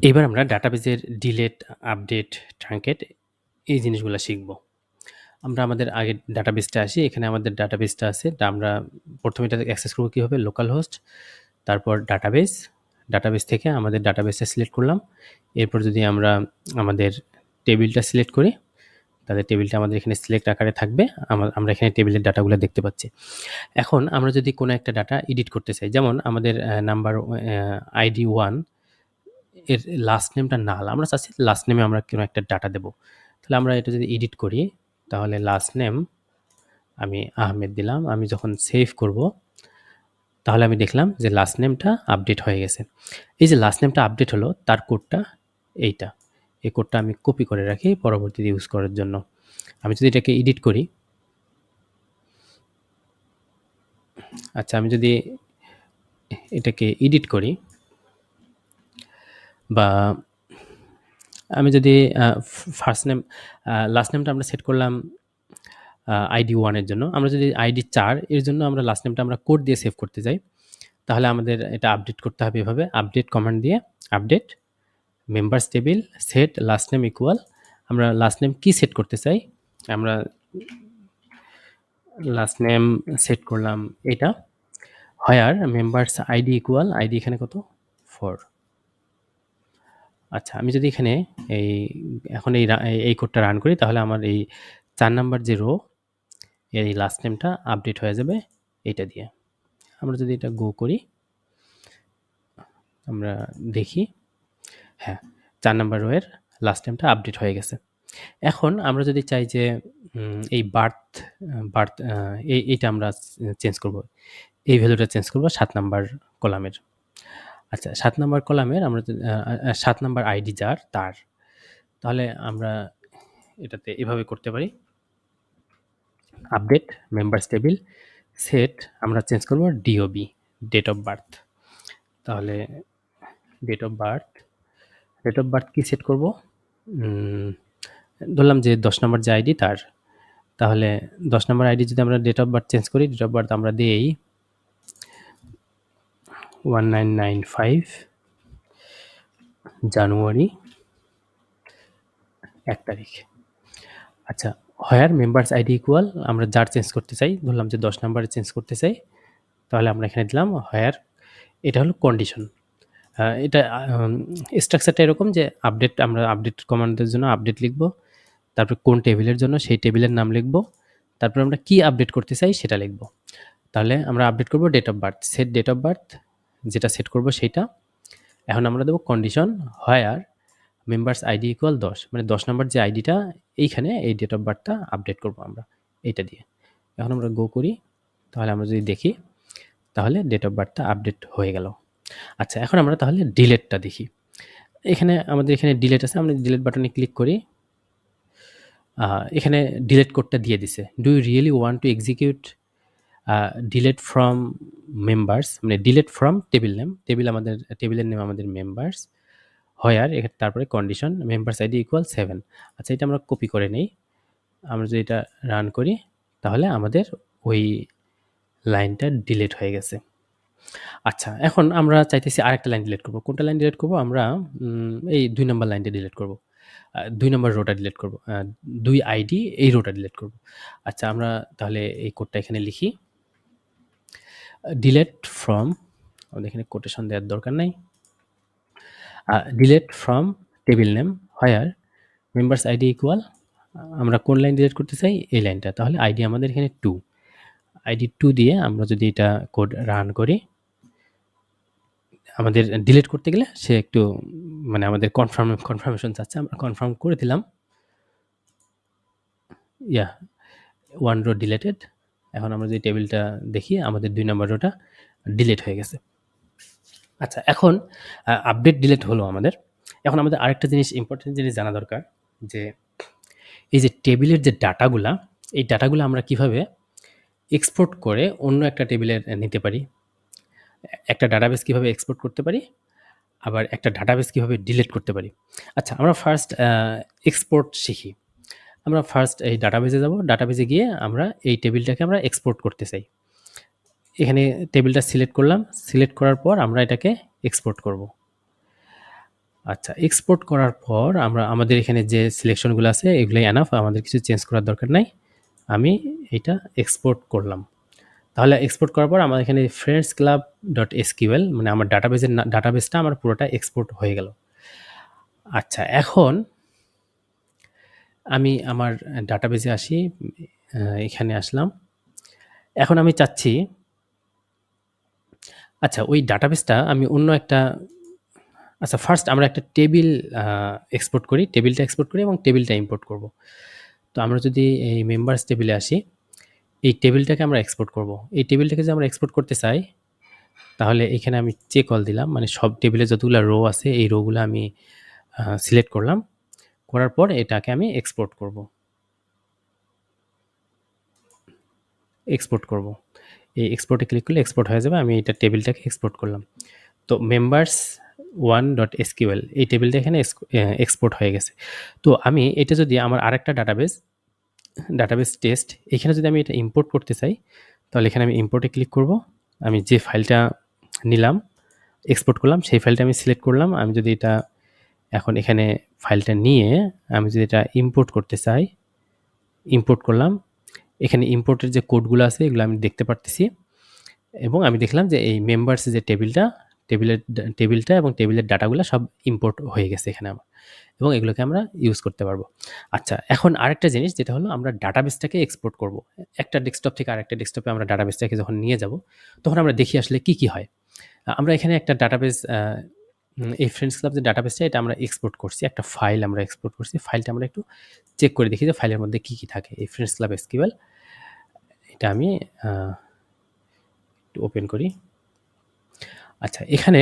এবার আমরা ডাটাবেজের delete, update, truncate এই জিনিসগুলা শিখব। আমরা আমাদের আগের ডাটাবেসটা আসি। এখানে আমাদের ডাটাবেসটা আছে। আমরা প্রথমে এটাতে অ্যাক্সেস করব কীভাবে? লোকাল হোস্ট, তারপর ডাটাবেস। ডাটাবেস থেকে আমাদের ডাটাবেসটা সিলেক্ট করলাম। এরপর যদি আমরা আমাদের টেবিলটা সিলেক্ট করি, তাহলে টেবিলটা আমাদের এখানে সিলেক্ট আকারে থাকবে। আমরা এখানে টেবিলের ডাটাগুলো দেখতে পাচ্ছি। এখন আমরা যদি কোনো একটা ডাটা এডিট করতে চাই, যেমন আমাদের নাম্বার আইডি 1 এর লাস্ট নেমটা নাল, আমরা চাচ্ছি লাস্ট নেমে আমরা কোনো একটা ডাটা দেব। তাহলে আমরা এটা যদি এডিট করি, তাহলে লাস্ট নেম আমি আহমেদ দিলাম। আমি যখন সেভ করব, তাহলে আমি দেখলাম যে লাস্ট নেমটা আপডেট হয়ে গেছে। এই যে লাস্ট নেমটা আপডেট হলো, তার কোডটা এইটা। এই কোডটা আমি কপি করে রাখি পরবর্তীতে ইউজ করার জন্য। আমি যদি এটাকে এডিট করি, আচ্ছা আমি যদি এটাকে এডিট করি, বা আমি যদি ফার্স্ট নেম লাস্ট নেমটা আমরা সেট করলাম আইডি 1 এর জন্য, আমরা যদি আইডি 4 এর জন্য আমরা লাস্ট নেমটা আমরা কোড দিয়ে সেভ করতে যাই, তাহলে আমাদের এটা আপডেট করতে হবে এভাবে, আপডেট কমান্ড দিয়ে update members table set last name equal, আমরা লাস্ট নেম কি সেট করতে চাই, আমরা লাস্ট নেম সেট করলাম এটা, where members ID equal, ID এখানে কত 4। আচ্ছা আমি যদি এখানে এই এখন এই কোডটা রান করি, তাহলে আমার এই 4 নাম্বার যে রো এর এই লাস্ট নেমটা আপডেট হয়ে যাবে এটা দিয়ে। আমরা যদি এটা গো করি, আমরা দেখি হ্যাঁ 4 নাম্বার রো এর লাস্ট নেমটা আপডেট হয়ে গেছে। এখন আমরা যদি চাই যে এই বার্থ এইটা আমরা চেঞ্জ করব, এই ভ্যালুটা চেঞ্জ করব 7 নাম্বার কলামের। আচ্ছা 7 নাম্বার কলামের আমরা 7 নাম্বার আইডি যার তার, তাহলে আমরা এটাতে এভাবে করতে পারি, আপডেট মেম্বার্স টেবিল সেট আমরা চেঞ্জ করব ডিওবি ডেট অফ বার্থ। তাহলে ডেট অফ বার্থ কি সেট করব, ধরলাম যে 10 নম্বর যে আইডি তার, তাহলে 10 নম্বর আইডি যদি আমরা ডেট অফ বার্থ চেঞ্জ করি, ডেট অফ বার্থ আমরা দিই 1995 জানুয়ারি 1 তারিখ। আচ্ছা হোয়ার মেম্বার্স আইডি ইকুয়াল, আমরা যার চেঞ্জ করতে চাই, ধরলাম যে 10 নম্বরে চেঞ্জ করতে চাই, তাহলে আমরা এখানে দিলাম হোয়ার, এটা হলো কন্ডিশন। এটা স্ট্রাকচারটা এরকম যে আমরা আপডেট কমান্ডের জন্য আপডেট লিখব, তারপর কোন টেবিলের জন্য সেই টেবিলের নাম লিখব, তারপর আমরা কি আপডেট করতে চাই সেটা লিখব। তাহলে আমরা আপডেট করব date of birth, set date of birth, যেটা সেট করব সেইটা। এখন আমরা দেবো condition where members ID equal 10, মানে 10 নম্বর যে আইডিটা এইখানে এই ডেট অফ বার্থটা আপডেট করব আমরা এইটা দিয়ে। এখন আমরা গো করি, তাহলে আমরা যদি দেখি, তাহলে ডেট অফ বার্থটা আপডেট হয়ে গেল। আচ্ছা এখন আমরা তাহলে ডিলেটটা দেখি। এখানে আমাদের এখানে ডিলেট আছে, আমরা ডিলেট বাটনে ক্লিক করি, এখানে ডিলেট কোডটা দিয়ে দিছে। Do you really want to execute delete from members, মানে ডিলেট ফ্রম টেবিল নেম, টেবিলের নেম আমাদের মেম্বার্স, হোয়ার তারপরে কন্ডিশন মেম্বার্স আইডি ইকুয়াল 7। আচ্ছা এটা আমরা কপি করে নেই, আমরা যদি এটা রান করি, তাহলে আমাদের ওই লাইনটা ডিলেট হয়ে গেছে। আচ্ছা এখন আমরা চাইতেছি আরেকটা লাইন ডিলিট করব। কোনটা লাইন ডিলিট করব? আমরা এই 2 নম্বর লাইনটা ডিলিট করব। 2 নম্বর রোটা ডিলিট করব। 2 আইডি এই রোটা ডিলিট করব। আচ্ছা আমরা তাহলে এই কোডটা এখানে লিখি, ডিলিট ফ্রম, আমাদের এখানে কোটেশন দেওয়ার দরকার নাই, delete from table name where members ID equal, আমরা কোন লাইন ডিলিট করতে চাই এই লাইনটা, তাহলে আইডি আমাদের এখানে 2, আইডি 2 দিয়ে আমরা যদি এটা কোড রান করি, আমাদের ডিলিট করতে গেলে সে একটু মানে আমাদের কনফার্মেশন চাচ্ছে, আমরা কনফার্ম করে দিলাম, ইয়া 1 রো ডিলেটেড। এখন আমরা যদি টেবিলটা দেখি, আমাদের 2 নম্বর রোটা ডিলিট হয়ে গেছে। আচ্ছা এখন আপডেট ডিলিট হলো আমাদের। এখন আমাদের আরেকটা জিনিস, ইম্পর্টেন্ট জিনিস জানা দরকার, যে এই যে টেবিলের যে ডাটাগুলা, এই ডাটাগুলো আমরা কিভাবে এক্সপোর্ট করে অন্য একটা টেবিলে নিতে পারি, একটা ডাটাবেস কিভাবে এক্সপোর্ট করতে পারি, আবার একটা ডাটাবেস কিভাবে ডিলিট করতে পারি। আচ্ছা আমরা ফার্স্ট এক্সপোর্ট শিখি। আমরা ফার্স্ট এই ডাটাবেসে যাব, ডাটাবেসে গিয়ে আমরা এই টেবিলটাকে আমরা এক্সপোর্ট করতে চাই। এখানে টেবিলটা সিলেক্ট করলাম, সিলেক্ট করার পর আমরা এটাকে এক্সপোর্ট করব। আচ্ছা, এক্সপোর্ট করার পর আমরা আমাদের এখানে যে সিলেকশনগুলো আছে এগুলোই এনাফ, আমাদের কিছু চেঞ্জ করার দরকার নাই। আমি এটা এক্সপোর্ট করলাম। তাহলে এক্সপোর্ট করার পর আমার এখানে ফ্রেন্ডস ক্লাব ডট এসকিউএল মানে আমার ডাটাবেসটা আমার পুরোটা এক্সপোর্ট হয়ে গেল। আচ্ছা, এখন আমি আমার ডাটাবেসে আসি, এখানে আসলাম। এখন আমি চাচ্ছি, আচ্ছা ওই ডাটাবেসটা আমি অন্য একটা, আচ্ছা ফার্স্ট আমরা একটা টেবিল এক্সপোর্ট করি, টেবিলটা এক্সপোর্ট করি এবং টেবিলটা ইম্পোর্ট করব। তো আমরা যদি এই মেম্বার্স টেবিলে আসি, এই টেবিলটাকে আমরা এক্সপোর্ট করব। এই টেবিলটাকে যদি আমরা এক্সপোর্ট করতে চাই, তাহলে এখানে আমি চেক অল দিলাম, মানে সব টেবিলে যতগুলো রো আছে এই রোগুলো আমি সিলেক্ট করলাম, করার পর এটাকে আমি এক্সপোর্ট করব। এক্সপোর্ট করব, এই এক্সপোর্টে ক্লিক করলে এক্সপোর্ট হয়ে যাবে। আমি এটা টেবিলটাকে এক্সপোর্ট করলাম। তো মেম্বার্স ওয়ান ডট এসকিউএল এই টেবিলটা এখানে এক্সপোর্ট হয়ে গেছে। তো আমি এটা যদি আমার আরেকটা ডাটাবেস টেস্ট, এখানে যদি আমি এটা ইম্পোর্ট করতে চাই, তাহলে এখানে আমি ইম্পোর্টে ক্লিক করব। আমি যে ফাইলটা নিলাম, এক্সপোর্ট করলাম, সেই ফাইলটা আমি সিলেক্ট করলাম। আমি যদি এটা এখন এখানে ফাইলটা নিয়ে আমি যদি এটা ইম্পোর্ট করতে চাই, ইম্পোর্ট করলাম। এখানে ইম্পোর্টের যে কোডগুলো আছে এগুলো আমি দেখতে পারতেছি, এবং আমি দেখলাম যে এই মেম্বার্স যে টেবিলটা এবং টেবিলের ডাটাগুলো সব ইম্পোর্ট হয়ে গেছে এখানে আমার, এবং এগুলোকে আমরা ইউজ করতে পারবো। আচ্ছা, এখন আরেকটা জিনিস যেটা হলো আমরা ডাটাবেসটাকে এক্সপোর্ট করব। একটা ডেস্কটপ থেকে আরেকটা ডেস্কটপে আমরা ডাটাবেসটাকে যখন নিয়ে যাব, তখন আমরা দেখি আসলে কি কি হয়। আমরা এখানে একটা ডাটাবেস, এই ফ্রেন্ডস ক্লাব যে ডাটাবেসটা এটা আমরা এক্সপোর্ট করছি, একটা ফাইল আমরা এক্সপোর্ট করছি। ফাইলটা আমরা একটু চেক করে দেখি যে ফাইলের মধ্যে কি কি থাকে। এই ফ্রেন্ডস ক্লাব এসকিউএল এটা আমি একটু ওপেন করি। আচ্ছা, এখানে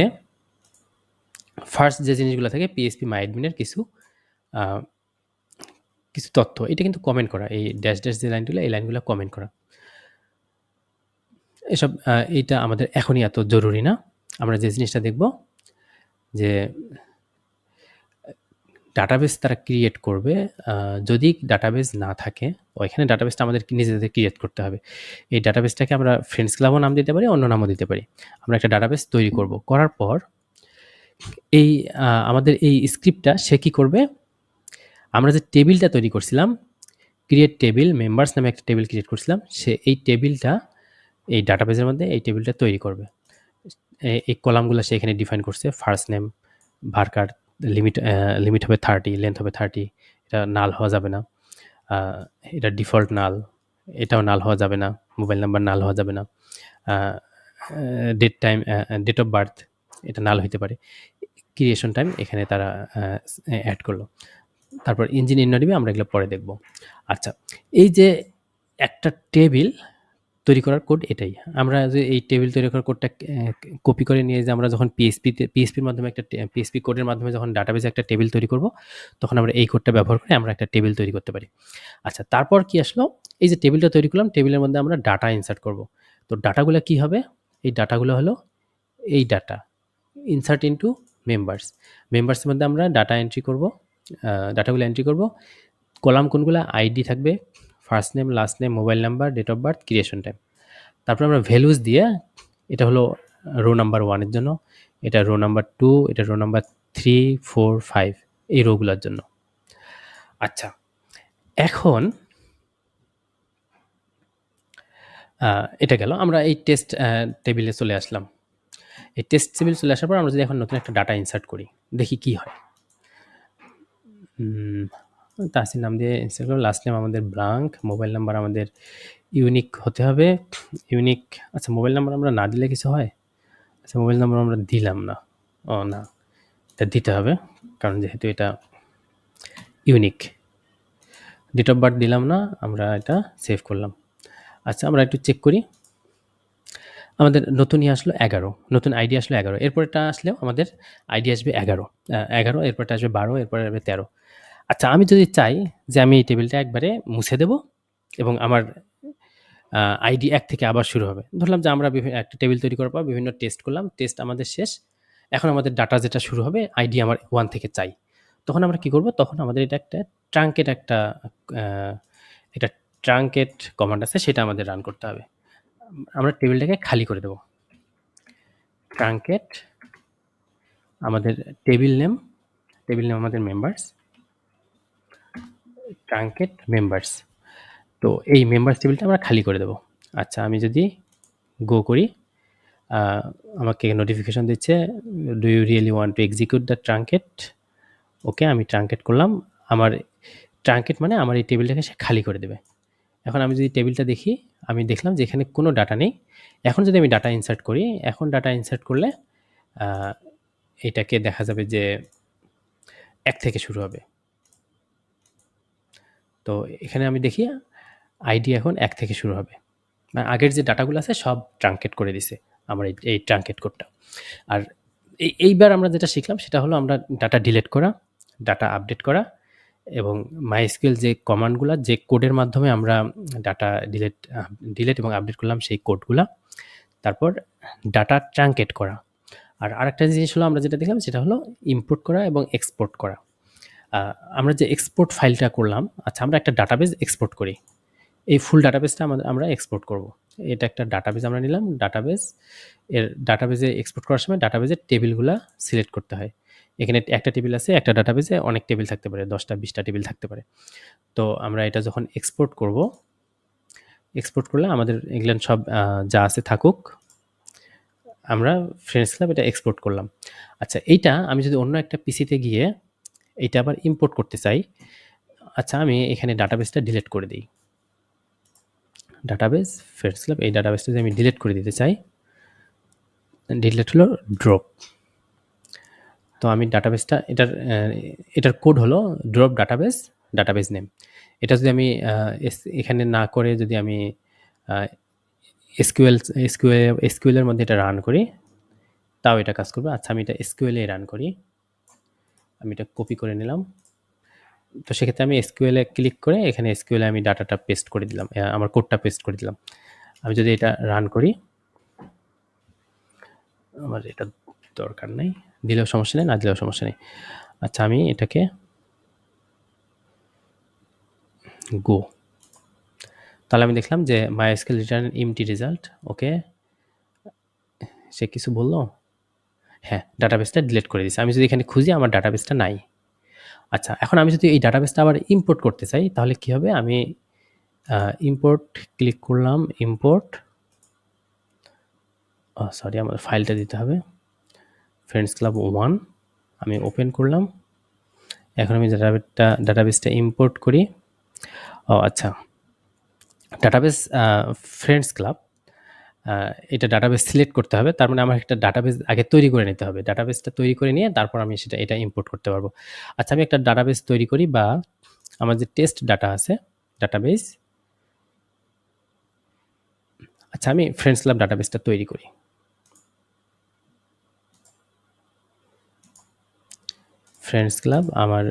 ফার্স্ট যে জিনিসগুলো থাকে পিএইচপি মাই অ্যাডমিনের কিছু কিছু তথ্য, এটা কিন্তু কমেন্ট করা, এই ড্যাশ ড্যাশ যে লাইনগুলো এই লাইনগুলো কমেন্ট করা, এসব এইটা আমাদের এখনই এত জরুরি না। আমরা যে জিনিসটা দেখব যে ডাটাবেস তারা ক্রিয়েট করবে, যদি ডাটাবেস না থাকে ওইখানে ডাটাবেসটা আমাদের নিজেদের ক্রিয়েট করতে হবে। এই ডাটাবেসটাকে আমরা ফ্রেন্ডস ক্লাবও নাম দিতে পারি, অন্য নামও দিতে পারি। আমরা একটা ডাটাবেস তৈরি করব, করার পর এই আমাদের এই স্ক্রিপ্টটা সে কী করবে, আমরা যে টেবিলটা তৈরি করছিলাম, ক্রিয়েট টেবিল মেম্বার্স নামে একটা টেবিল ক্রিয়েট করছিলাম, সে এই টেবিলটা এই ডাটাবেসের মধ্যে এই টেবিলটা তৈরি করবে। এই কলামগুলো সে এখানে ডিফাইন করছে, ফার্স্ট নেম, ভার্কার, লিমিট হবে 30, লেন্থ হবে 30, এটা নাল হওয়া যাবে না, এটা ডিফল্ট নাল, এটাও নাল হওয়া যাবে না, মোবাইল নাম্বার নাল হওয়া যাবে না, ডেট অফ বার্থ এটা নাল হইতে পারে, ক্রিয়েশন টাইম এখানে তারা অ্যাড করলো। তারপর ইঞ্জিন ইন্নারিবে আমরা এগুলো পরে দেখব। আচ্ছা, এই যে একটা টেবিল তৈরি করার কোড এটাই। আমরা যে এই টেবিল তৈরি করার কোডটা কপি করে নিয়ে যে আমরা যখন পিএইচপির মাধ্যমে একটা পিএইচপি কোডের মাধ্যমে যখন ডাটাবেসে একটা টেবিল তৈরি করব, তখন আমরা এই কোডটা ব্যবহার করে আমরা একটা টেবিল তৈরি করতে পারি। আচ্ছা, তারপর কি আসলো, এই যে টেবিলটা তৈরি করলাম, টেবিলের মধ্যে আমরা ডাটা ইনসার্ট করব। তো ডাটাগুলো কি হবে, এই ডাটাগুলো হলো এই ডাটা ইনসার্ট ইনটু মেম্বার্সের মধ্যে আমরা ডাটা এন্ট্রি করব, ডাটাগুলো এন্ট্রি করব। কলাম কোনগুলো, আইডি থাকবে, first name, last name, mobile number, date of birth, creation time. তারপর আমরা ভ্যালুজ দিয়ে, এটা হলো রো নাম্বার 1 এর জন্য, এটা রো নাম্বার 2, এটা রো নাম্বার 3, 4, 5 এই রোগুলোর জন্য। আচ্ছা, এখন এটা গেল, আমরা এই টেস্ট টেবিলে চলে আসলাম। এই টেস্ট টেবিল চলে আসার পর আমরা যদি এখন নতুন একটা ডাটা ইনসার্ট করি, দেখি কি হয়। তাহসিন নাম দিয়ে ইনসার্ট করলাম, লাস্ট নেম আমাদের ব্লাঙ্ক, মোবাইল নাম্বার আমাদের ইউনিক হতে হবে, ইউনিক। আচ্ছা, মোবাইল নাম্বার আমরা না দিলে কিছু হয়? আচ্ছা, মোবাইল নাম্বার আমরা দিলাম না, ও না, এটা দিতে হবে কারণ যেহেতু এটা ইউনিক। ডেট অফ বার্থ দিলাম না, আমরা এটা সেভ করলাম। আচ্ছা, আমরা একটু চেক করি, আমাদের নতুনই আসলো 11, নতুন আইডি আসলো 11, এরপরটা আসলেও আমাদের আইডি আসবে 11, এরপরটা আসবে 12, এরপরে আসবে 13। আচ্ছা, আমি যদি চাই যে আমি এই টেবিলটা একবারে মুছে দেব এবং আমার আইডি 1 থেকে আবার শুরু হবে, ধরলাম যে আমরা একটা টেবিল তৈরি করার পর বিভিন্ন টেস্ট করলাম, টেস্ট আমাদের শেষ, এখন আমাদের ডাটা যেটা শুরু হবে আইডি আমার 1 থেকে চাই, তখন আমরা কি করব, তখন আমাদের এটা একটা ট্রাঙ্কেট একটা ট্রাঙ্কেট কমান্ড আছে, সেটা আমাদের রান করতে হবে। আমরা টেবিলটাকে খালি করে দেব, ট্রাঙ্কেট আমাদের টেবিল নেম টেবিল নেম আমাদের মেম্বার্স, ট্রাঙ্কেট মেম্বার্স। তো এই মেম্বার্স টেবিলটা আমরা খালি করে দেবো। আচ্ছা, আমি যদি গো করি, আমাকে নোটিফিকেশন দিচ্ছে, do you really want to execute the truncate? Okay, আমি ট্রাঙ্কেট করলাম। আমার ট্রাঙ্কেট মানে আমার এই টেবিলটাকে সে খালি করে দেবে। এখন আমি যদি টেবিলটা দেখি, আমি দেখলাম যে এখানে কোনো ডাটা নেই। এখন যদি আমি ডাটা ইনসার্ট করি, এখন ডাটা ইনসার্ট করলে এটাকে দেখা যাবে যে 1 থেকে শুরু হবে। তো এখানে আমি দেখি আইডি এখন 1 থেকে শুরু হবে। মানে আগের যে ডাটাগুলো আছে সব ট্রাঙ্কেট করে দিছে আমার এই ট্রাঙ্কেট কোডটা। আর এইবার আমরা যেটা শিখলাম সেটা হলো আমরা ডাটা ডিলিট করা, ডাটা আপডেট করা এবং মাইস্কুয়েল যে কমান্ডগুলা, যে কোডের মাধ্যমে আমরা ডাটা ডিলিট এবং আপডেট করলাম সেই কোডগুলা। তারপর ডাটা ট্রাঙ্কেট করা। আর আরেকটা জিনিস হলো আমরা যেটা দেখলাম সেটা হলো ইম্পোর্ট করা এবং এক্সপোর্ট করা। আমরা যে এক্সপোর্ট ফাইলটা করলাম, আচ্ছা আমরা একটা ডাটাবেজ এক্সপোর্ট করি। এই ফুল ডাটাবেজটা আমরা এক্সপোর্ট করব। এটা একটা ডাটাবেজ আমরা নিলাম। ডাটাবেজে এক্সপোর্ট করার সময় ডাটাবেজের টেবিলগুলা সিলেক্ট করতে হয়। এখানে একটা টেবিল আছে, একটা ডাটাবেজে অনেক টেবিল থাকতে পারে, 10টা 20টা টেবিল থাকতে পারে। তো আমরা এটা যখন এক্সপোর্ট করব, এক্সপোর্ট করলে আমাদের এগুলো সব যা আছে থাকুক। আমরা ফ্রেন্ডস ক্লাব এটা এক্সপোর্ট করলাম। আচ্ছা, এইটা আমি যদি অন্য একটা পিসিতে গিয়ে এটা আবার ইম্পোর্ট করতে চাই, আচ্ছা আমি এখানে ডাটাবেজটা ডিলিট করে দিই। ডাটাবেজ ফ্রেন্ডস ক্লাব, এই ডাটাবেজটা যদি আমি ডিলিট করে দিতে চাই, ডিলিট হলো ড্রপ। তো আমি ডাটাবেজটা এটার কোড হলো ড্রপ ডাটাবেজ নেম। এটা যদি আমি এখানে না করে যদি আমি এসকিউএলের মধ্যে এটা রান করি, তাও এটা কাজ করবে। আচ্ছা, আমি এটা এসকিউএলে রান করি। আমি এটা কপি করে নিলাম। তো সেক্ষেত্রে আমি এসকিউএলে ক্লিক করে এখানে এসকিউএলে আমি ডাটাটা পেস্ট করে দিলাম, আমার কোডটা পেস্ট করে দিলাম। আমি যদি এটা রান করি, আমার এটা দরকার নেই, দিলেও সমস্যা নেই, না দিলেও সমস্যা নেই। আচ্ছা, আমি এটাকে গো, তাহলে আমি দেখলাম যে মাইএসকিউএল রিটার্ন এমটি রেজাল্ট। ওকে, সে কিছু বললো? হ্যাঁ, ডাটাবেসটা ডিলিট করে দিয়েছে। আমি যদি এখানে খুঁজি আমার ডাটাবেসটা নাই। আচ্ছা, এখন আমি যদি এই ডাটাবেসটা আবার ইম্পোর্ট করতে চাই তাহলে কি হবে? আমি ইম্পোর্ট ক্লিক করলাম, ইম্পোর্ট, সরি আমার ফাইলটা দিতে হবে, ফ্রেন্ডস ক্লাব 1। আমি ওপেন করলাম। এখন আমি ডাটাবেসটা ইম্পোর্ট করি। আচ্ছা, ডাটাবেস ফ্রেন্ডস ক্লাব, এটা ডাটাবেস সিলেক্ট করতে হবে। তার মানে আমার একটা ডাটাবেস আগে তৈরি করে নিতে হবে। ডাটাবেসটা তৈরি করে নিয়ে তারপর আমি এটা ইম্পোর্ট করতে পারবো। আচ্ছা, আমি একটা ডাটাবেস তৈরি করি, বা আমার যে টেস্ট ডাটা আছে ডাটাবেস, আচ্ছা আমি ফ্রেন্ডস ক্লাব ডাটাবেসটা তৈরি করি। ফ্রেন্ডস ক্লাব আমার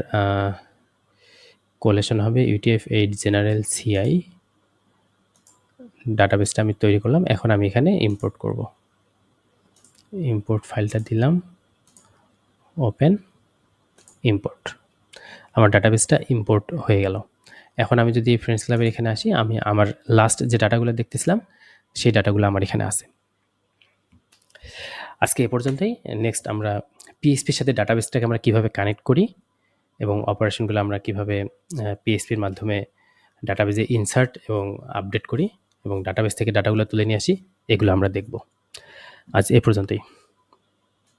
কোলেশন হবে UTF-8 জেনারেল CI। ডাটাবেসটা আমি তৈরি করলাম। এখন আমি এখানে ইম্পোর্ট করব। ইম্পোর্ট ফাইলটা দিলাম, ওপেন, ইম্পোর্ট। আমার ডাটাবেসটা ইম্পোর্ট হয়ে গেল। এখন আমি যদি ফ্রেন্ডস ক্লাবের এখানে আসি, আমি আমার লাস্ট যে ডাটাগুলো দেখতেছিলাম সেই ডাটাগুলো আমার এখানে আছে। আজকে এ পর্যন্তই। নেক্সট আমরা পিএইচপির সাথে ডাটাবেসটাকে আমরা কীভাবে কানেক্ট করি এবং অপারেশনগুলো আমরা কীভাবে পিএইচপির মাধ্যমে ডাটাবেসে ইনসার্ট এবং আপডেট করি এবং ডাটাবেস থেকে ডাটাগুলো তুলে নিয়ে আসি, এগুলো আমরা দেখব। আজ এ পর্যন্তই।